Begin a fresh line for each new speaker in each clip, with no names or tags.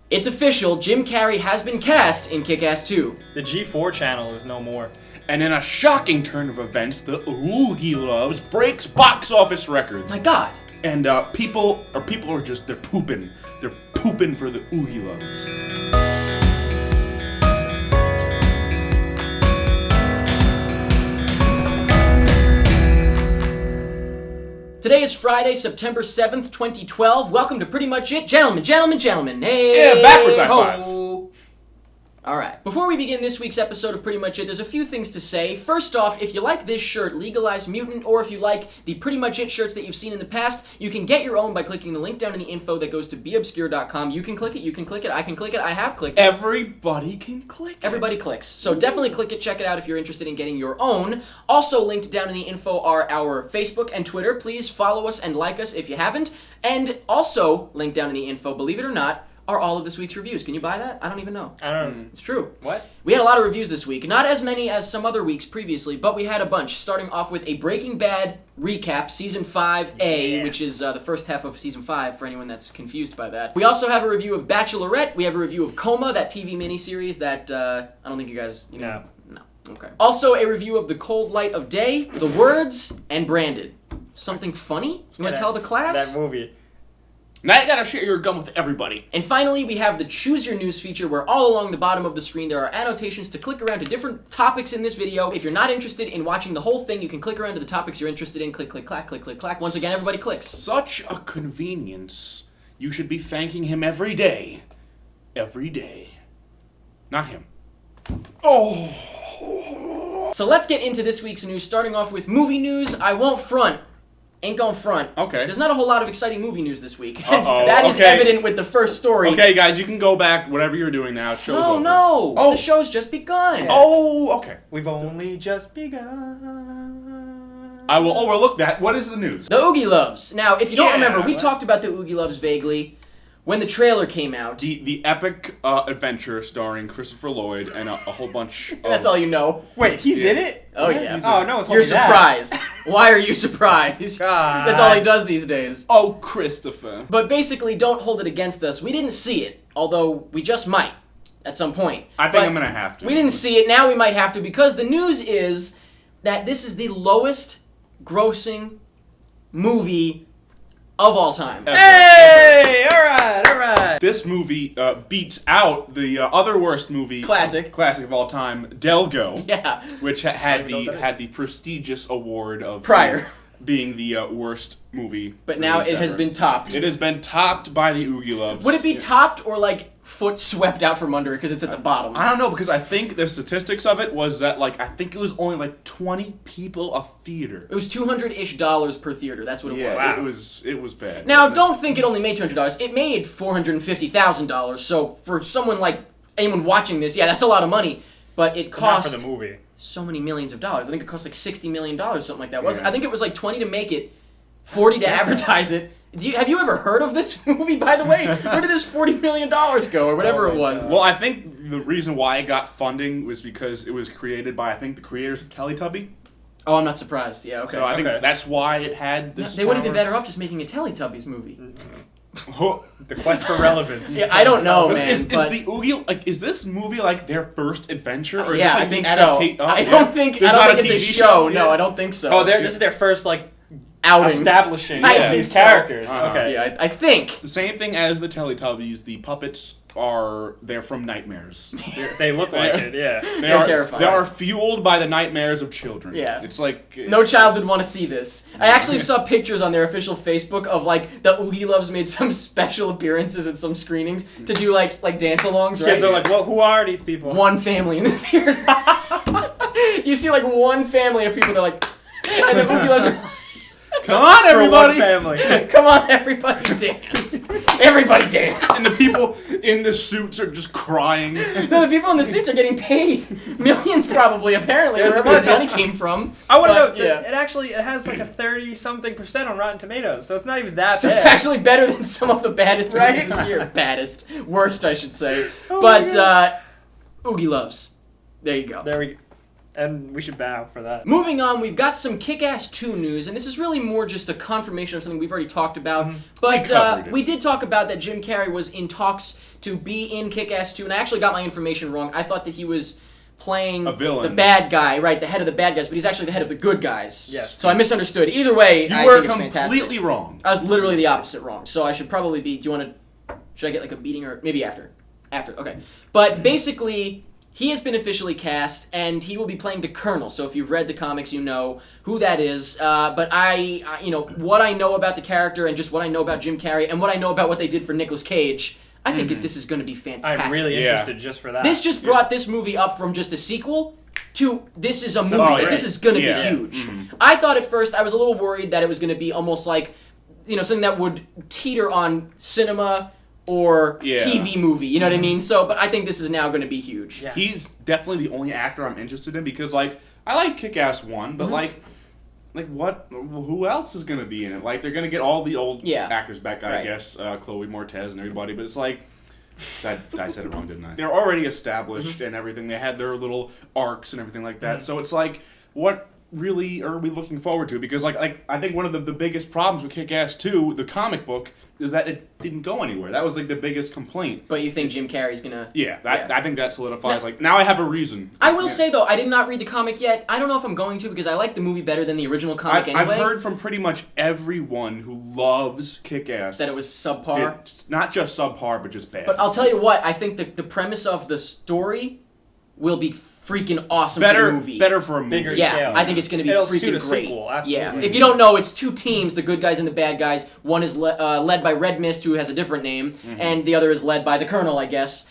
It's official, Jim Carrey has been cast in Kick-Ass 2.
The G4 channel is no more.
And in a shocking turn of events, the Oogieloves breaks box office records.
My God.
And people are just, they're pooping. They're pooping for the Oogieloves.
Today is Friday, September 7th, 2012. Welcome to Pretty Much It. Gentlemen. Hey!
Yeah, backwards high five.
Alright, before we begin this week's episode of Pretty Much It, there's a few things to say. First off, if you like this shirt, Legalized Mutant, or if you like the Pretty Much It shirts that you've seen in the past, you can get your own by clicking the link down in the info that goes to beobscure.com. You can click it, I can click it, I have clicked it.
Everybody can click it.
Everybody clicks. So definitely click it, check it out if you're interested in getting your own. Also linked down in the info are our Facebook and Twitter. Please follow us and like us if you haven't. And also linked down in the info, believe it or not, are all of this week's reviews. Can you buy that? I don't even know.
I don't know.
It's true.
What?
We had a lot of reviews this week. Not as many as some other weeks previously, but we had a bunch. Starting off with a Breaking Bad recap, Season 5A, which is the first half of Season 5, for anyone that's confused by that. We also have a review of Bachelorette. We have a review of Coma, that TV miniseries that I don't think you guys... No. Okay. Also a review of The Cold Light of Day, The Words, and Branded. Something funny? You want to tell the class?
That movie.
Now you gotta share your gum with everybody.
And finally, we have the Choose Your News feature, where all along the bottom of the screen there are annotations to click around to different topics in this video. If you're not interested in watching the whole thing, you can click around to the topics you're interested in. Click, click, clack, click, click, clack. Once again, everybody clicks.
Such a convenience. You should be thanking him every day. Every day. Not him. Oh.
So let's get into this week's news, starting off with movie news. I won't front. Ain't gonna front.
Okay.
There's not a whole lot of exciting movie news this week. And that is evident with the first story.
Okay, guys, you can go back, whatever you're doing now. Show's over.
No.
Oh.
The show's just begun.
Yeah.
Oh, okay.
We've only just begun.
I will overlook that. What is the news?
The Oogieloves. Now, if you don't remember, we
what?
talked about the Oogieloves vaguely when the trailer came out.
The epic adventure starring Christopher Lloyd and a whole bunch of...
That's all you know.
Wait, he's in it?
Oh,
Yeah,
yeah.
he's
Oh, no one told
You're
me that.
surprised. Why are you surprised?
God.
That's all he does these days.
Oh, Christopher.
But basically, don't hold it against us. We didn't see it, although we just might at some point.
I think
But
I'm gonna have to.
We didn't see it, now we might have to, because the news is that this is the lowest grossing movie of all time.
Ever.
Hey! Alright.
This movie beats out the other worst movie...
Classic
of all time, Delgo.
Yeah.
Which had the prestigious award of...
Prior.
Being the worst movie.
But now
released
it has
ever.
been topped.
It has been topped by the Oogieloves.
Would it be topped or like foot swept out from under it because it's at the bottom?
I don't know, because I think the statistics of it was that, I think it was only 20 people a theater.
It was $200-ish per theater. That's what it was.
Wow. It was bad.
Now, don't think it only made $200. It made $450,000. So for someone like anyone watching this, yeah, that's a lot of money. But it cost
Not for the movie.
so many millions of dollars. I think it cost like $60 million, something like that.
Yeah.
I think it was like 20 to make it, 40 to advertise it. Have you ever heard of this movie, by the way? Where did this $40 million go, or whatever it was?
Well, I think the reason why it got funding was because it was created by, I think, the creators of Teletubby.
Oh, I'm not surprised. Yeah, okay.
So I think that's why it had this
They would have been
power.
better off just making a Teletubbies movie.
The quest for relevance.
Yeah, I don't know, man.
Is
but
the Oogie is this movie their first adventure, or is
yeah,
this
I think
the
so. I don't think it's a show. No, I don't think so.
Oh, this is their first
outing.
establishing
I think
these
so.
characters.
Uh-huh.
Okay.
Yeah, I think.
The same thing as the Teletubbies. The puppets they're from nightmares.
They look like it, yeah.
They're terrifying.
They are fueled by the nightmares of children.
Yeah.
It's like...
No child would want to see this. I actually saw pictures on their official Facebook of the Oogieloves made some special appearances at some screenings to do like dance-alongs, right?
Kids are like, well, who are these people?
One family in the theater. You see one family of people, they're like, and the Oogieloves are...
Come on,
For one
everybody!
family.
Come on, everybody dance. Everybody dance.
And the people in the suits are just crying.
No, the people in the suits are getting paid. Millions probably, apparently,
There's the
wherever this
money.
money came from.
I want to know,
But, yeah.
it has like a 30-something% on Rotten Tomatoes, so it's not even that
So
bad.
it's actually better than some of the baddest movies
Right?
this year. Baddest. Worst, I should say.
Oh
But,
my
Oogieloves. There you go.
There we go. And we should bow for that.
Moving on, we've got some Kick-Ass 2 news, and this is really more just a confirmation of something we've already talked about. But
covered it.
we did talk about that Jim Carrey was in talks to be in Kick-Ass 2, and I actually got my information wrong. I thought that he was playing
A villain.
the bad guy, right, the head of the bad guys, but he's actually the head of the good guys.
Yes.
So I misunderstood. Either way,
You
I
were
think it's fantastic.
completely wrong.
I was literally the opposite wrong. So I should probably be. Do you want to? Should I get like a beating or maybe after? After. Okay. But basically, he has been officially cast, and he will be playing the Colonel. So if you've read the comics, you know who that is. But I, you know, what I know about the character and just what I know about Jim Carrey and what I know about what they did for Nicolas Cage, I think that this is going to be fantastic.
I'm really interested just for that.
This just brought this movie up from just a sequel to this is a movie.
Oh,
Like,
right.
this is going to
Yeah.
be huge. I thought at first I was a little worried that it was going to be almost like, you know, something that would teeter on cinema or TV movie. You know what I mean? So, but I think this is now going to be huge.
Yes.
He's definitely the only actor I'm interested in because, like, I like Kick-Ass 1, but, like, what? Who else is going to be in it? Like, they're going to get all the old actors back, I guess, Chloe Moretz and everybody, but it's like, I said it wrong, didn't I? They're already established and everything. They had their little arcs and everything like that. So it's like, what really are we looking forward to? Because, like I think one of the biggest problems with Kick-Ass 2, the comic book, is that it didn't go anywhere. That was, like, the biggest complaint.
But you think Jim Carrey's going to...
Yeah, I think that solidifies, like, now I have a reason.
I will say, though, I did not read the comic yet. I don't know if I'm going to because I like the movie better than the original comic anyway.
I've heard from pretty much everyone who loves Kick-Ass
that it was subpar.
not just subpar, but just bad.
But I'll tell you what, I think the premise of the story will be freaking awesome for the movie.
Better for a movie.
Bigger
Yeah,
scale.
I think it's going to be
It'll
freaking
suit a
great.
sequel, absolutely.
Yeah, if you don't know, it's two teams, the good guys and the bad guys. One is led by Red Mist, who has a different name, and the other is led by the Colonel, I guess.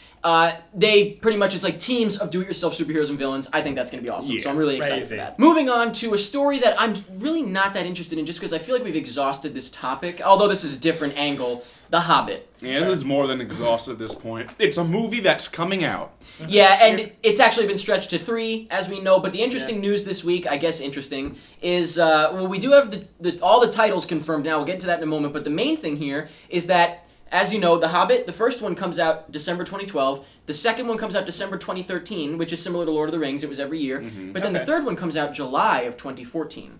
They pretty much, it's like teams of do-it-yourself superheroes and villains. I think that's going to be awesome, so I'm really excited for that. Moving on to a story that I'm really not that interested in just because I feel like we've exhausted this topic, although this is a different angle. The Hobbit.
Yeah, this is more than exhausted at this point. It's a movie that's coming out.
Yeah, and it's actually been stretched to 3, as we know. But the interesting news this week, I guess interesting, is well, we do have all the titles confirmed now. We'll get into that in a moment. But the main thing here is that, as you know, The Hobbit, the first one comes out December 2012. The second one comes out December 2013, which is similar to Lord of the Rings. It was every year. But then the third one comes out July of 2014.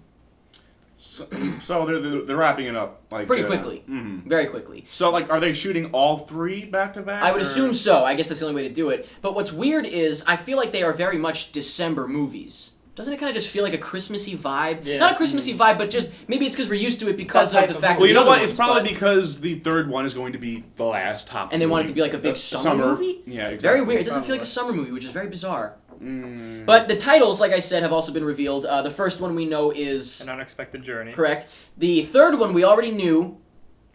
So they're wrapping it up like
pretty quickly, very quickly.
So like, are they shooting all 3 back to back?
I would assume so. I guess that's the only way to do it. But what's weird is I feel like they are very much December movies. Doesn't it kind of just feel like a Christmassy vibe?
Yeah.
Not a Christmassy vibe, but just maybe it's because we're used to it because
That
of the
type of
fact.
Well,
that
you know
the
what?
other
It's
ones,
probably
but-
because the third one is going to be the last top.
and they want it to be like a big summer movie.
Yeah, exactly.
Very weird. It doesn't feel like a summer movie, which is very bizarre. But the titles, like I said, have also been revealed. The first one we know is
An Unexpected Journey.
correct. The third one we already knew.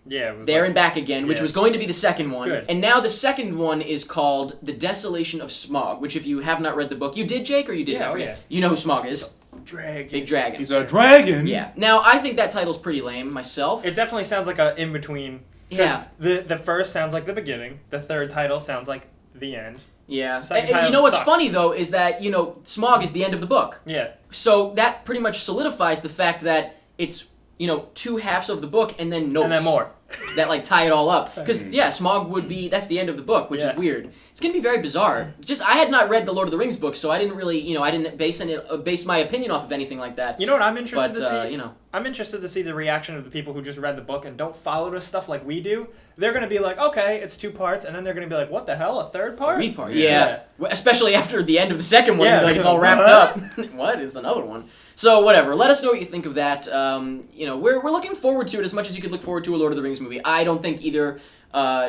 Yeah, it was
There
like,
and Back Again, which
yeah.
was going to be the second one.
Good.
And now the second one is called The Desolation of Smaug, which if you have not read the book, you did, Jake, or you didn't?
Yeah,
I
oh,
forget.
yeah.
You know who Smaug is.
Dragon.
Big dragon.
He's a dragon.
Yeah. Now, I think that title's pretty lame myself.
It definitely sounds like a in between.
Yeah.
The first sounds like the beginning. The third title sounds like the end.
Yeah.
Second
And you
title
know what's
sucks.
funny, though, is that, you know, Smaug is the end of the book.
Yeah.
So that pretty much solidifies the fact that it's, you know, 2 halves of the book and then notes.
And then more.
That, like, tie it all up. Because, yeah, Smaug would be, that's the end of the book, which is weird. It's going to be very bizarre. Just, I had not read the Lord of the Rings book, so I didn't really, you know, I didn't base my opinion off of anything like that.
You know what I'm interested
But,
to see?
you know.
I'm interested to see the reaction of the people who just read the book and don't follow this stuff like we do. They're going to be like, okay, it's 2 parts, and then they're going to be like, what the hell, a third part?
3 part,
Yeah.
yeah. Well, especially after the end of the second one,
Yeah,
like it's all
what?
wrapped up. What is another one? So whatever. Let us know what you think of that. You know, we're looking forward to it as much as you could look forward to a Lord of the Rings movie. I don't think either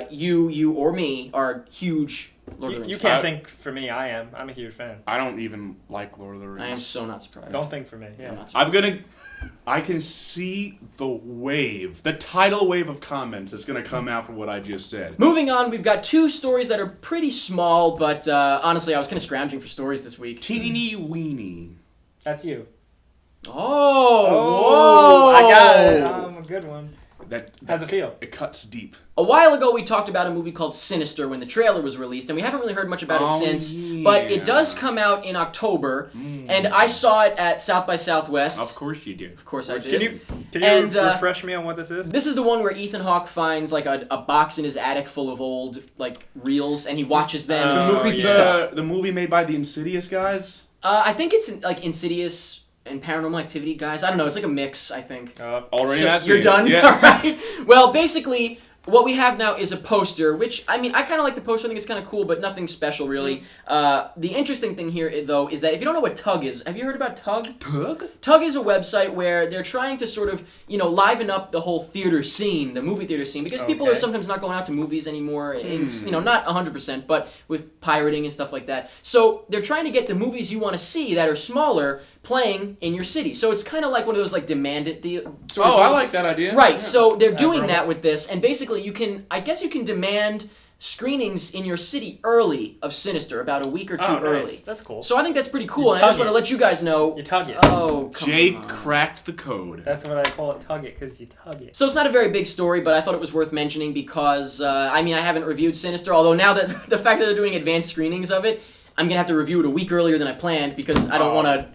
you or me are huge Lord of the Rings
You
fans.
can't think for me, I am. I'm a huge fan.
I don't even like Lord of the Rings.
I am so not surprised.
Don't think for me,
I'm
yeah.
not surprised.
I can see the wave, the tidal wave of comments that's going to come out from what I just said.
Moving on, we've got 2 stories that are pretty small, but honestly, I was kind of scrounging for stories this week.
Teeny weeny.
That's you.
Oh, whoa!
I got it. A good one. How's it feel?
It cuts deep.
A while ago, we talked about a movie called Sinister when the trailer was released, and we haven't really heard much about it since.
Yeah.
But it does come out in October, and I saw it at South by Southwest.
Of course you do.
Of course I did.
Can you
And,
refresh me on what this is?
This is the one where Ethan Hawke finds like a box in his attic full of old like reels, and he watches them and
Oh,
do creepy
yeah.
stuff.
The movie made by the Insidious guys?
I think it's like Insidious and Paranormal Activity guys. I don't know. It's like a mix, I think.
Oh,
Already
So
not
you're
seen
done?
it. Yeah.
All right. Well, basically, what we have now is a poster, which, I mean, I kind of like the poster. I think it's kind of cool, but nothing special, really. The interesting thing here, though, is that if you don't know what Tug is, have you heard about Tug?
Tug?
Tug is a website where they're trying to sort of, liven up the whole theater scene, the movie theater scene, because people are sometimes not going out to movies anymore. It's, not 100%, but with pirating and stuff like that. So they're trying to get the movies you want to see that are smaller playing in your city. So it's kind of like one of those, like, demand it sort of things.
I like that idea.
Right, so they're doing that with this, and basically you can demand screenings in your city early of Sinister, about a week or two early.
Nice. That's cool.
So I think that's pretty cool, and I just want to let you guys know.
You tug it.
Oh, come
Jake
on.
cracked the code.
That's what I call it, tug it, because you tug it.
So it's not a very big story, but I thought it was worth mentioning because, I haven't reviewed Sinister, although now that the fact that they're doing advanced screenings of it, I'm going to have to review it a week earlier than I planned because I don't want to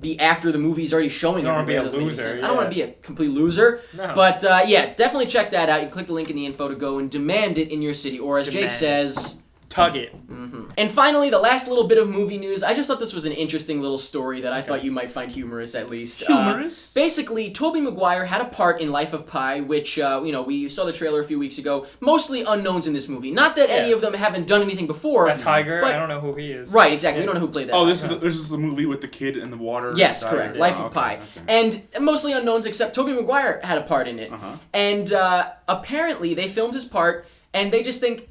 be after the movie's already showing.
You don't want to be a loser.
I don't want to be a complete loser.
No.
But definitely check that out. You click the link in the info to go and demand it in your city, or as Jake says,
tug it.
Mm-hmm. And finally, the last little bit of movie news. I just thought this was an interesting little story that I thought you might find humorous, at least.
Humorous?
Basically, Tobey Maguire had a part in Life of Pi, which, we saw the trailer a few weeks ago. Mostly unknowns in this movie. Not that any of them haven't done anything before.
That tiger,
but,
I don't know who he is.
Right, exactly. We don't know who played that.
This is the movie with the kid in the water?
Yes, correct. Life of Pi.
Okay.
And mostly unknowns, except Tobey Maguire had a part in it. And apparently, they filmed his part, and they just think,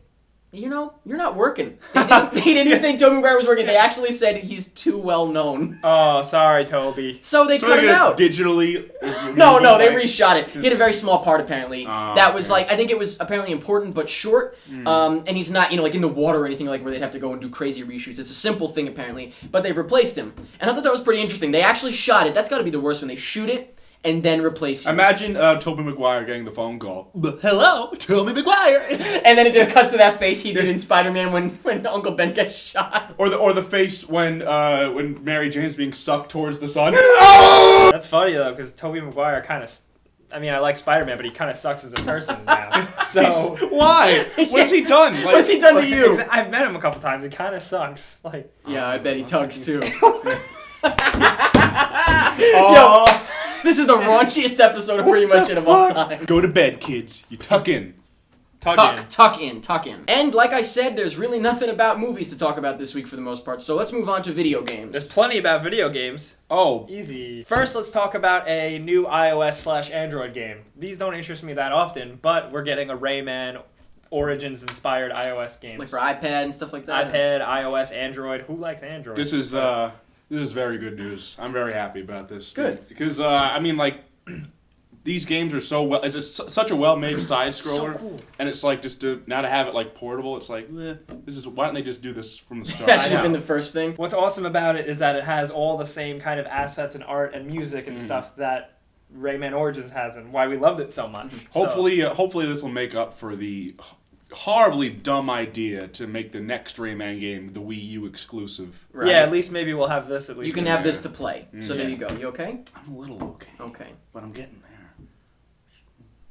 you're not working. They didn't think Tobey Maguire was working. They actually said he's too well known.
Oh, sorry, Toby.
So they cut him out.
Digitally?
No, they reshot it. He had a very small part, apparently. That was I think it was apparently important but short. And he's not, like in the water or anything like where they'd have to go and do crazy reshoots. It's a simple thing, apparently. But they've replaced him. And I thought that was pretty interesting. They actually shot it. That's got to be the worst when they shoot it and then replace you.
Imagine Tobey Maguire getting the phone call. Hello, Tobey Maguire.
And then it just cuts to that face he did in Spider-Man when Uncle Ben gets shot.
Or the face when Mary Jane's being sucked towards the sun.
That's funny though, because Tobey Maguire kind of. I like Spider-Man, but he kind of sucks as a person now. So
why? What's he done?
What has he done to you?
I've met him a couple times. He kind of sucks.
Yeah, I bet he tugs too.
Yo.
This is the raunchiest episode of pretty much it of all time.
Go to bed, kids. You tuck in.
Tuck in. And like I said, there's really nothing about movies to talk about this week for the most part, so let's move on to video games.
There's plenty about video games.
Oh.
Easy. First, let's talk about a new iOS/Android game. These don't interest me that often, but we're getting a Rayman Origins-inspired iOS game.
Like for iPad and stuff like that?
iPad, iOS, Android. Who likes Android?
This is very good news. I'm very happy about this.
Good.
Because, these games are so well... It's such a well-made side-scroller.
So cool.
And it's like, just to have it, portable, it's like, why don't they just do this from the start?
That should have been the first thing.
What's awesome about it is that it has all the same kind of assets and art and music and stuff that Rayman Origins has, and why we loved it so much.
Hopefully this will make up for the horribly dumb idea to make the next Rayman game the Wii U exclusive.
Right. Yeah, at least maybe we'll have this at least.
You can have this to play. So there you go. You okay?
I'm a little okay.
Okay.
But I'm getting there.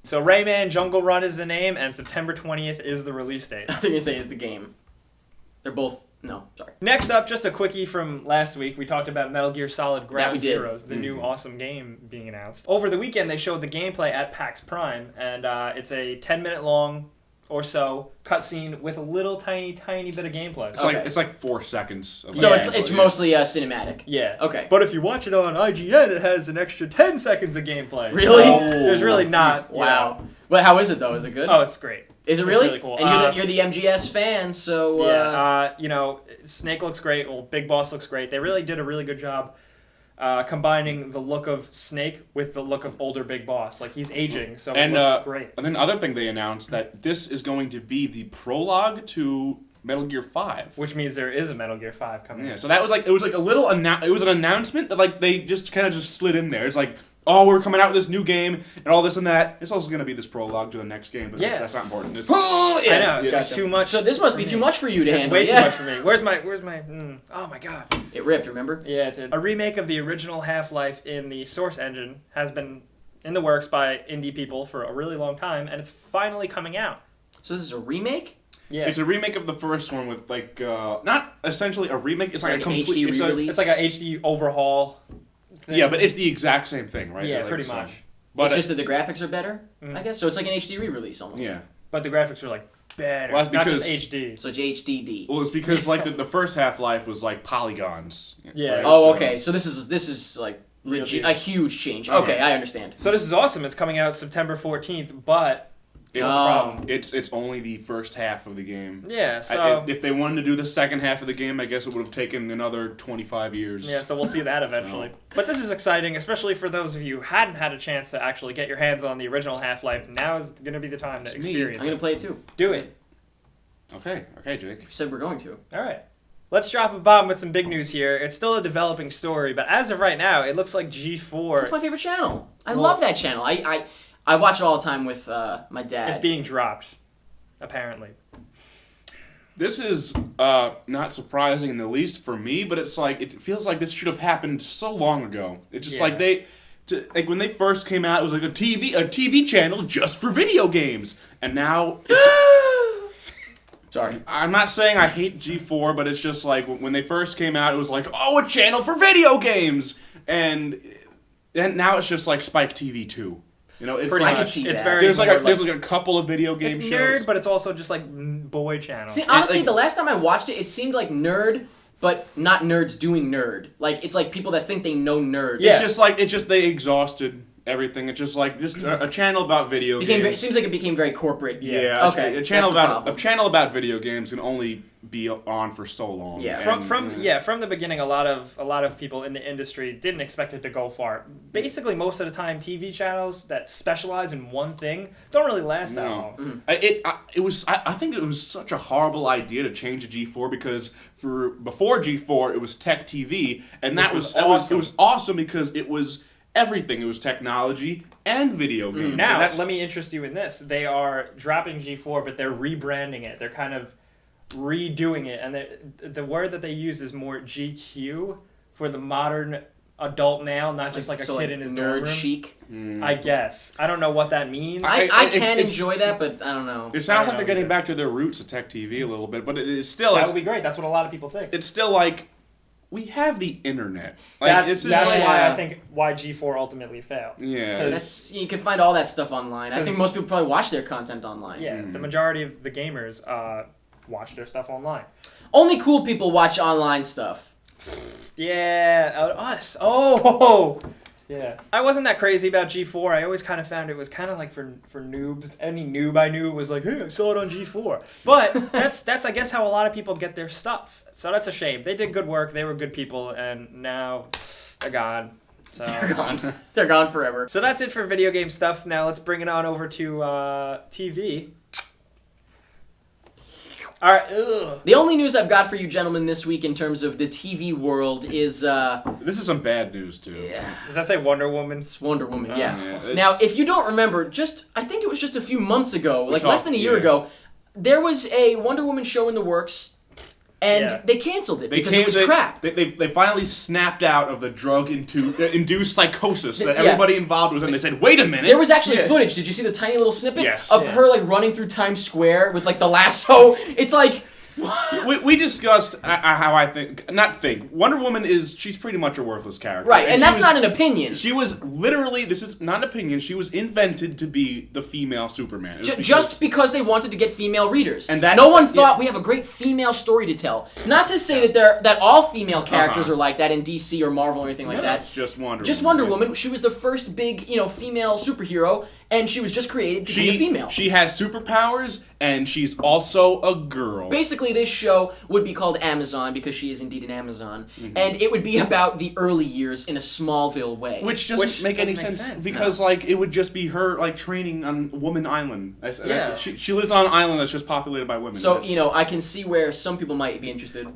So Rayman Jungle Run is the name, and September 20th is the release date.
I think you say is the game. They're both... No, sorry.
Next up, just a quickie from last week. We talked about Metal Gear Solid Ground Zeroes, the new awesome game being announced. Over the weekend, they showed the gameplay at PAX Prime, and it's a 10-minute long or so cutscene with a little tiny bit of gameplay.
It's like 4 seconds.
So it's mostly cinematic.
Yeah.
Okay.
But if you watch it on IGN, it has an extra 10 seconds of gameplay.
Really?
So there's really not.
Wow. Well, how is it though? Is it good?
Oh, it's great.
Is it really?
It's really cool.
And you're the MGS fan, so...
Yeah, Snake looks great. Well, Big Boss looks great. They really did a really good job combining the look of Snake with the look of older Big Boss. He's aging, so it looks great.
And then the other thing they announced, that this is going to be the prologue to Metal Gear 5.
Which means there is a Metal Gear 5 coming.
Yeah, so that was it was a little it was an announcement that they just kind of just slid in there. It's like, oh, we're coming out with this new game and all this and that. It's also going to be this prologue to the next game, but that's not important.
I know,
it's too much.
So this must be too much for you to handle.
It's way too much for me. Where's my oh my god.
It ripped, remember?
Yeah, it did. A remake of the original Half-Life in the Source engine has been in the works by indie people for a really long time, and it's finally coming out.
So this is a remake?
Yeah.
It's a remake of the first one with not essentially a remake, it's like a complete
HD re-release.
It's like an HD overhaul thing.
Yeah, but it's the exact same thing, right?
Yeah, pretty much.
But
it's just that the graphics are better, I guess. So it's like an HD re-release almost.
Yeah.
but the graphics are like better,
well,
not just HD.
So it's HDD.
Well, it's because like the first Half-Life was like polygons.
Yeah.
Right?
Oh, okay. So this is like a huge change.
Uh-huh.
Okay, I understand.
So this is awesome. It's coming out September 14th, but
it's only the first half of the game.
Yeah, so
if they wanted to do the second half of the game, I guess it would have taken another 25 years.
yeah, so we'll see that eventually. But this is exciting, especially for those of you who hadn't had a chance to actually get your hands on the original Half-Life. Now is going to be the time to experience
I'm going to play it too.
Do it.
Okay, Jake.
We said we're going to.
All right. Let's drop a bomb with some big news here. It's still a developing story, but as of right now, it looks like G4...
That's my favorite channel. I love that channel. I watch it all the time with my dad.
It's being dropped, apparently.
This is not surprising in the least for me, but it's like it feels like this should have happened so long ago. It's just like like when they first came out, it was like a TV channel just for video games, and now. Sorry, I'm not saying I hate G4, but it's just like when they first came out, it was like, oh, a channel for video games, and now it's just like Spike TV 2. You know, it's
I can see
it's
that.
very
there's a couple of video game
it's
shows.
nerd, but it's also just like boy channel.
See, honestly, the last time I watched it, it seemed like nerd, but not nerds doing nerd. Like it's like people that think they know nerds.
Yeah. It's just they exhausted everything. It's just like a channel about video games.
It seems like it became very corporate.
Yeah.
Okay.
A channel about video games can only be on for so long.
Yeah.
From the beginning, a lot of people in the industry didn't expect it to go far. Basically, most of the time, TV channels that specialize in one thing don't really last that long.
I think it was such a horrible idea to change to G4 because before G4 it was Tech TV, and that was awesome. It was awesome because it was everything. It was technology and video games.
Now, let me interest you in this. They are dropping G4, but they're rebranding it. They're kind of redoing it, and the word that they use is more GQ for the modern adult male, not just like a kid in his dorm room.
Nerd chic.
I guess. I don't know what that means.
I can enjoy that, but I don't know.
It sounds like they're getting back to their roots of Tech TV a little bit, but it is still...
That would be great. That's what a lot of people think.
It's still like... We have the internet. Like,
that's why I think why G4 ultimately failed.
Yeah.
You can find all that stuff online. I think most people probably watch their content online.
Yeah, the majority of the gamers watch their stuff online.
Only cool people watch online stuff.
Yeah, us. Oh, yeah. I wasn't that crazy about G4. I always kind of found it was kind of like for noobs. Any noob I knew was like, hey, I saw it on G4. But that's I guess how a lot of people get their stuff. So that's a shame. They did good work. They were good people, and now they're gone. So.
They're gone. They're gone forever.
So that's it for video game stuff. Now let's bring it on over to TV. All right. Ugh.
The only news I've got for you gentlemen this week in terms of the TV world is...
This is some bad news, too.
Yeah.
Does that say Wonder Woman?
It's Wonder Woman, yeah.
Yeah,
now, if you don't remember, I think it was just a few months ago, less than a year ago, there was a Wonder Woman show in the works, and they canceled it because it was crap.
They finally snapped out of the drug-induced psychosis that everybody involved was in. They said, wait a minute.
There was actually footage. Did you see the tiny little snippet of
Yeah.
her running through Times Square with the lasso? It's like...
We discussed how I think Wonder Woman she's pretty much a worthless character.
Right, and that's not an opinion.
She was literally, this is not an opinion, she was invented to be the female Superman.
Just because they wanted to get female readers.
And
no one thought we have a great female story to tell. Not to say that all female characters are like that in DC or Marvel or anything like that.
Just Wonder Woman.
Just Wonder Woman. She was the first big, female superhero, and she was just created to be a female.
She has superpowers, and she's also a girl.
Basically, this show would be called Amazon because she is indeed an Amazon, and it would be about the early years in a Smallville way.
Which doesn't make any sense because it would just be her training on Woman Island. She lives on an island that's just populated by women.
So I can see where some people might be interested.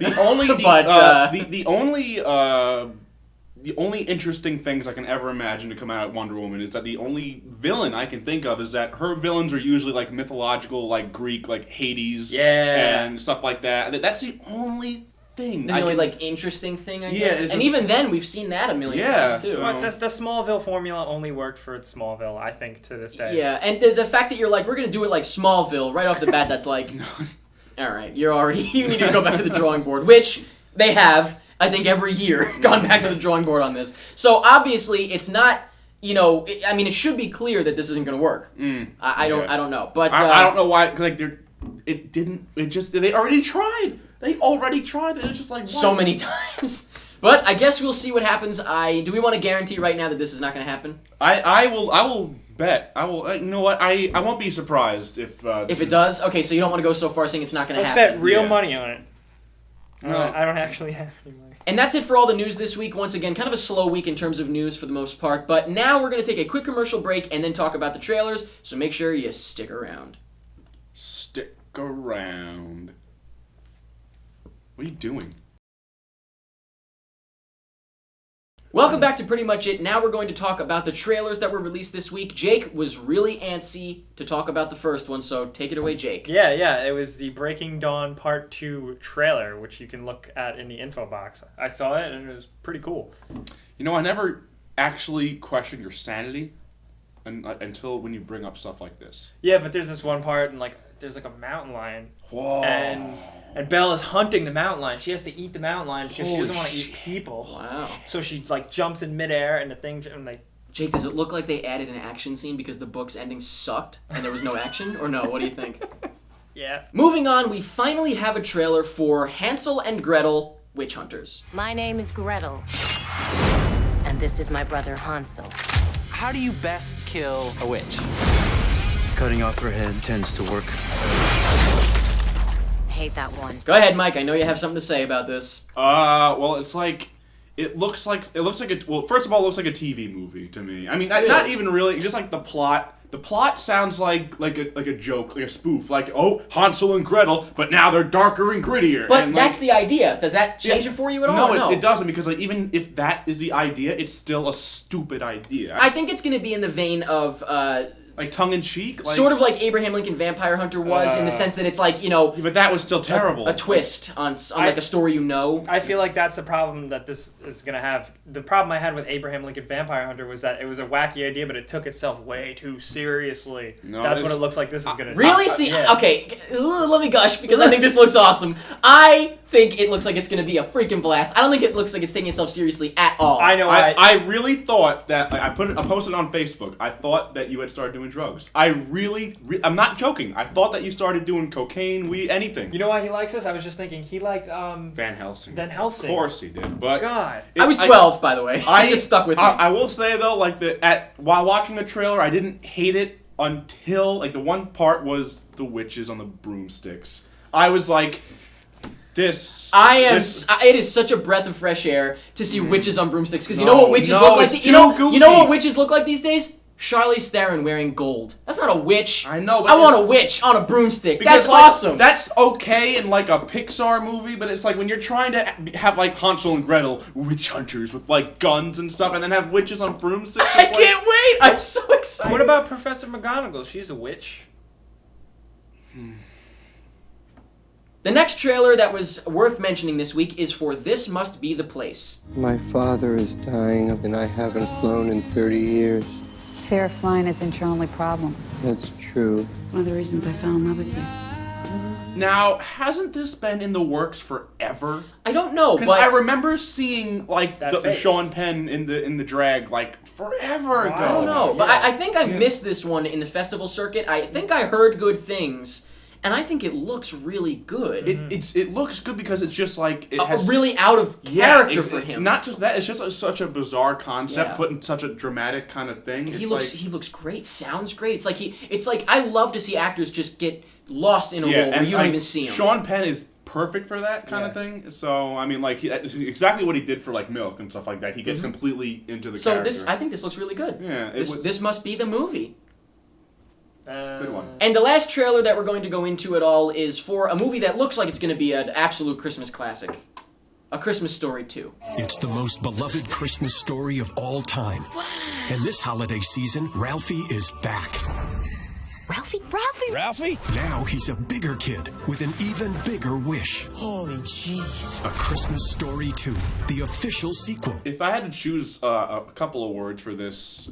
The only interesting things I can ever imagine to come out of Wonder Woman is that the only villain I can think of is that her villains are usually mythological, Greek, Hades, and stuff like that. That's the only thing.
The only interesting thing, I guess. And even then, we've seen that a million times too.
But the Smallville formula only worked for Smallville, I think, to this day.
Yeah, and the fact that you're we're gonna do it like Smallville right off the bat, that's all right, you need to go back to the drawing board, which they have. I think every year gone back to the drawing board on this. So obviously it's not it should be clear that this isn't going to work. I don't know, but
I don't know why. Like they already tried. They already tried. It's just like
so many times. But I guess we'll see what happens. Do we want to guarantee right now that this is not going to happen?
I will bet. I will. You know what? I won't be surprised if
it does. Okay, so you don't want to go so far saying it's not going to happen.
Let's bet real money on it. No, I don't actually have any money.
And that's it for all the news this week. Once again, kind of a slow week in terms of news for the most part. But now we're going to take a quick commercial break and then talk about the trailers. So make sure you stick around.
Stick around. What are you doing?
Welcome back to Pretty Much It. Now we're going to talk about the trailers that were released this week. Jake was really antsy to talk about the first one, so take it away, Jake.
Yeah. It was the Breaking Dawn Part 2 trailer, which you can look at in the info box. I saw it, and it was pretty cool.
I never actually question your sanity until when you bring up stuff like this.
Yeah, but there's this one part, and there's a mountain lion.
Whoa.
And Bella's hunting the mountain lion. She has to eat the mountain lion because she doesn't want to eat people.
Wow.
So she jumps in midair and the thing
Jake, does it look like they added an action scene because the book's ending sucked and there was no action? Or no? What do you think?
Yeah.
Moving on, we finally have a trailer for Hansel and Gretel Witch Hunters.
My name is Gretel. And this is my brother Hansel.
How do you best kill a witch? Cutting off her head tends to work.
Hate that one.
Go ahead, Mike. I know you have something to say about this.
Well, it looks like first of all, it looks like a TV movie to me. I mean,
really?
Not even really, just like the plot. The plot sounds like a joke, like a spoof, like Hansel and Gretel, but now they're darker and grittier.
But that's the idea. Does that change it for you at all?
No, it doesn't, because even if that is the idea, it's still a stupid idea.
I think it's going to be in the vein of
like tongue-in-cheek?
Sort of like Abraham Lincoln Vampire Hunter was, in the sense that it's like,
Yeah, but that was still terrible.
A twist on like a story
I feel like that's the problem that this is going to have. The problem I had with Abraham Lincoln Vampire Hunter was that it was a wacky idea, but it took itself way too seriously.
No,
that's what it looks like this is going to do.
Really? Okay, let me gush, because I think this looks awesome. I think it looks like it's going to be a freaking blast. I don't think it looks like it's taking itself seriously at all.
I know.
I really thought that, I posted on Facebook, I thought that you had started doing drugs. I'm not joking. I thought that you started doing cocaine, weed, anything.
You know why he likes this? I was just thinking he liked
Van Helsing.
Van Helsing.
Of course he did. But
God.
I was 12, by the way. I just stuck with me.
I will say though, while watching the trailer, I didn't hate it until the one part was the witches on the broomsticks. I was like,
it is such a breath of fresh air to see witches on broomsticks, because you know what witches look like. You know what witches look like these days? Charlize Theron wearing gold. That's not a witch.
I know, but
I want a witch on a broomstick. That's awesome.
That's okay in a Pixar movie, but it's like when you're trying to have Hansel and Gretel, witch hunters with guns and stuff, and then have witches on broomsticks.
I can't wait. I'm so excited.
What about Professor McGonagall? She's a witch.
The next trailer that was worth mentioning this week is for This Must Be the Place.
My father is dying, and I haven't flown in 30 years.
Fear of flying isn't your only problem.
That's true.
It's one of the reasons I fell in love with you.
Now, hasn't this been in the works forever?
I don't know,
because I remember seeing the Sean Penn in the drag forever ago.
I don't know, but I think I missed this one in the festival circuit. I think I heard good things. And I think it looks really good.
It looks good because it's just it has
really out of character for him.
Not just that, it's just such a bizarre concept put in such a dramatic kind of thing.
He looks great, sounds great. It's like I love to see actors just get lost in a role where you don't even see him.
Sean Penn is perfect for that kind of thing. So I mean, exactly what he did for Milk and stuff like that. He gets completely into the character.
So I think this looks really good.
Yeah,
this must be the movie.
Good one.
And the last trailer that we're going to go into at all is for a movie that looks like it's going to be an absolute Christmas classic. A Christmas Story 2.
It's the most beloved Christmas story of all time. And this holiday season, Ralphie is back.
Ralphie?
Ralphie? Now he's a bigger kid with an even bigger wish.
Holy jeez.
A Christmas Story 2, the official sequel.
If I had to choose a couple of words for this...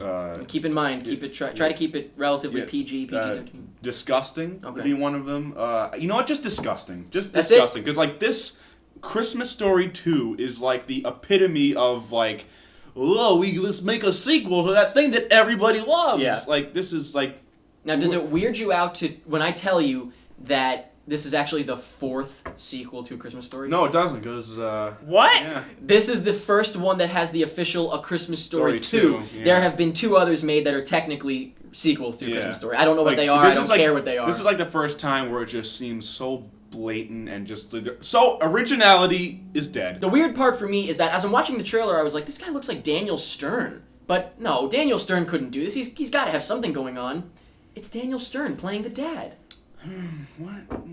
keep in mind, try to keep it relatively PG, PG-13.
Disgusting would be one of them. You know what? Just disgusting. Just
That's
disgusting. Because this Christmas Story 2 is the epitome of let's make a sequel to that thing that everybody loves.
Yeah.
Like, this is like...
Now, does it weird you out when I tell you that this is actually the 4th sequel to A Christmas Story?
No, it doesn't, because...
What?
Yeah.
This is the first one that has the official A Christmas Story 2.
Yeah.
There have been 2 others made that are technically sequels to A Christmas Story. I don't know what they are. I don't care what they are.
This is like the first time where it just seems so blatant and just... So, originality is dead.
The weird part for me is that as I'm watching the trailer, I was like, this guy looks like Daniel Stern. But no, Daniel Stern couldn't do this. He's got to have something going on. It's Daniel Stern playing the dad.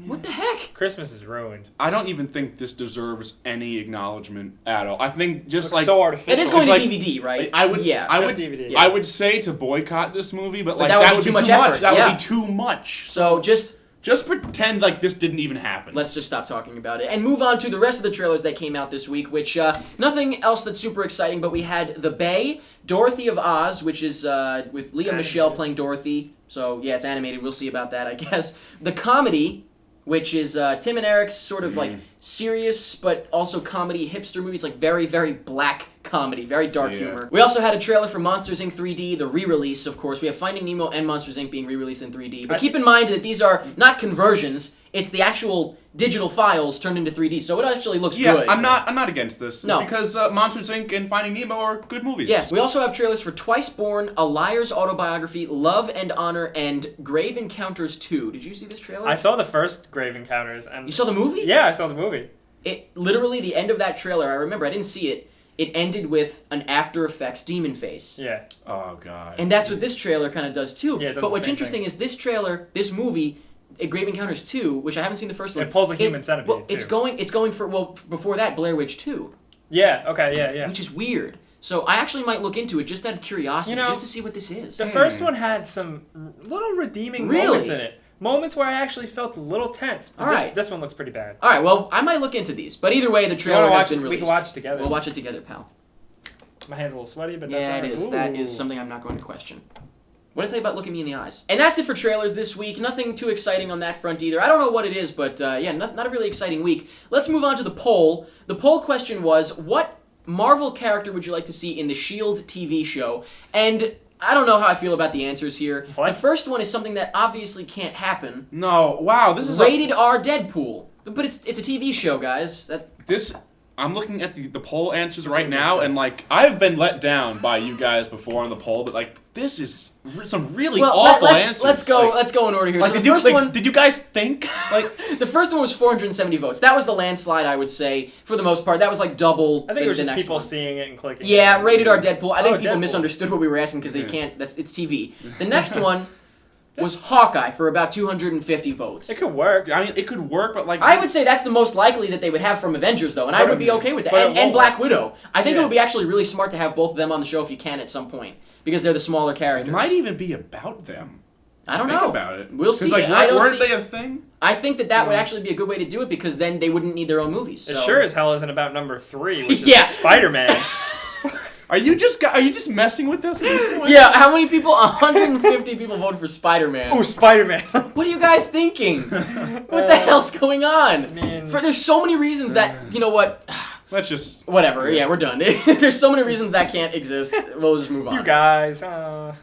What the heck?
Christmas is ruined.
I don't even think this deserves any acknowledgement at all. I think just
Looks so artificial.
It is going to
like,
DVD, right?
I would,
yeah,
just DVD.
I would say to boycott this movie, but like
that would be too much effort.
That would be too much.
So
just pretend like this didn't even happen.
Let's just stop talking about it and move on to the rest of the trailers that came out this week, which, nothing else that's super exciting, but we had The Bay, Dorothy of Oz, which is with Lea Michele playing Dorothy. So, yeah, it's animated. We'll see about that, I guess. The Comedy, which is Tim and Eric's sort of, like, serious but also comedy hipster movie. It's, like, very, very black comedy, very dark humor. We also had a trailer for Monsters, Inc. 3D, the re-release, of course. We have Finding Nemo and Monsters, Inc. being re-released in 3D. But keep in mind that these are not conversions. It's the actual digital files turned into 3D, so it actually looks good.
I'm not against this.
No.
It's because Monsters, Inc. and Finding Nemo are good movies.
Yes. We also have trailers for Twice Born, A Liar's Autobiography, Love and Honor, and Grave Encounters 2. Did you see this trailer?
I saw the first Grave Encounters. And
You saw the movie?
Yeah, I saw the movie.
It literally, the end of that trailer, I remember, I didn't see it, it ended with an After Effects demon face.
Yeah.
Oh, God.
And that's what this trailer kind of does, too.
Yeah, it does
but
the
what's
same
interesting
thing.
is this trailer, this movie, Grave Encounters 2, which I haven't seen the first one.
It pulls a human centipede,
Well, it's
too.
going for, before that, Blair Witch 2.
Yeah, okay, yeah.
Which is weird. So I actually might look into it just out of curiosity, just to see what this is.
The first one had some little redeeming moments in it. Moments where I actually felt a little tense. But this one looks pretty bad.
All right, well, I might look into these. But either way, the trailer has been released.
We can watch it together.
We'll watch it together, pal.
My hand's a little sweaty, but that's
yeah,
all right.
it is.
Ooh.
That is something I'm not going to question. What did I tell you about looking me in the eyes? And that's it for trailers this week. Nothing too exciting on that front either. I don't know what it is, but yeah, not a really exciting week. Let's move on to the poll. The poll question was, what Marvel character would you like to see in the S.H.I.E.L.D. TV show? And I don't know how I feel about the answers here.
What?
The first one is something that obviously can't happen.
No, wow, this is
Rated R Deadpool. But it's a TV show, guys.
I'm looking at the poll answers right now, and like I've been let down by you guys before on the poll, but like this is some really awful answers.
Let's go in order here.
Like,
so the first one,
did you guys think? Like
the first one was 470 votes. That was the landslide, I would say, for the most part. That was like double.
I think it was
the
just
next
people
one.
seeing it and clicking.
Yeah, Rated R Deadpool. I think people
Deadpool.
misunderstood what we were asking because they can't. It's TV. The next one was Hawkeye for about 250 votes.
It could work.
I mean, it could work, but like
I would say that's the most likely that they would have from Avengers, though, and I would be okay with that.
But it
And
won't
Black
work.
Widow. I think it would be actually really smart to have both of them on the show if you can at some point because they're the smaller characters.
It might even be about them.
I don't
Think
know.
about it.
We'll see.
Like, weren't they a thing?
I think that would actually be a good way to do it because then they wouldn't need their own movies. So.
It sure as hell isn't about number 3, which is
Yeah.
Spider-Man.
Are you just messing with us at this point?
Yeah, how many people? 150 people voted for Spider-Man.
Oh, Spider-Man.
What are you guys thinking? What the hell's going on? There's so many reasons that, you know what?
Let's just...
Whatever, yeah, we're done. There's so many reasons that can't exist. We'll just move on.
You guys. I'm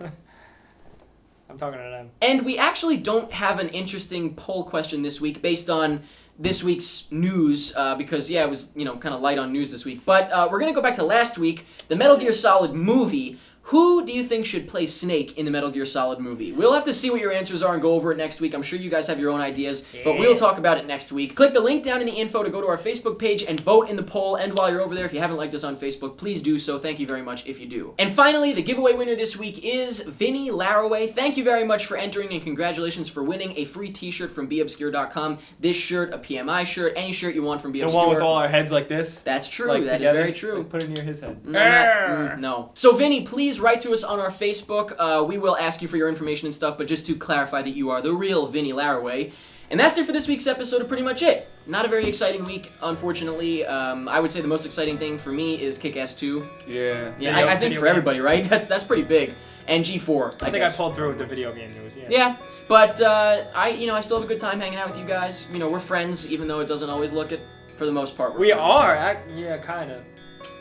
talking to them.
And we actually don't have an interesting poll question this week based on this week's news, because, yeah, it was, kind of light on news this week. But we're going to go back to last week, the Metal Gear Solid movie. Who do you think should play Snake in the Metal Gear Solid movie? We'll have to see what your answers are and go over it next week. I'm sure you guys have your own ideas, but we'll talk about it next week. Click the link down in the info to go to our Facebook page and vote in the poll. And while you're over there, if you haven't liked us on Facebook, please do so. Thank you very much if you do. And finally, the giveaway winner this week is Vinny Laraway. Thank you very much for entering and congratulations for winning a free t-shirt from beobscure.com. This shirt, a PMI shirt, any shirt you want from Be
The
Obscure.
one with all our heads like this?
That's true.
Like
that
together?
is very true.
Like put it near his head.
No. So, Vinny, please write to us on our Facebook. We will ask you for your information and stuff, but just to clarify that you are the real Vinny Laraway. And that's it for this week's episode of Pretty Much It. Not a very exciting week, unfortunately. I would say the most exciting thing for me is Kick-Ass 2.
Yeah.
Yeah, I think for everybody, right? That's pretty big. And G4.
I think I pulled through with the video game news.
Yeah, but I still have a good time hanging out with you guys. We're friends, even though it doesn't always look it. For the most part,
We are. Yeah, kind of.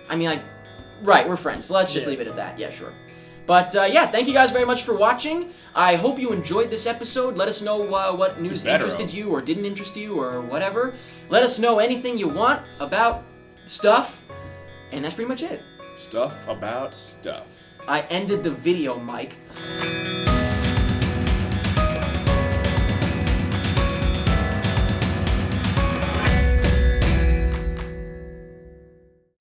I mean, Right, we're friends. So let's just leave it at that. Yeah, sure. But thank you guys very much for watching. I hope you enjoyed this episode. Let us know what news interested you or didn't interest you or whatever. Let us know anything you want about stuff. And that's pretty much it.
Stuff about stuff.
I ended the video, Mike.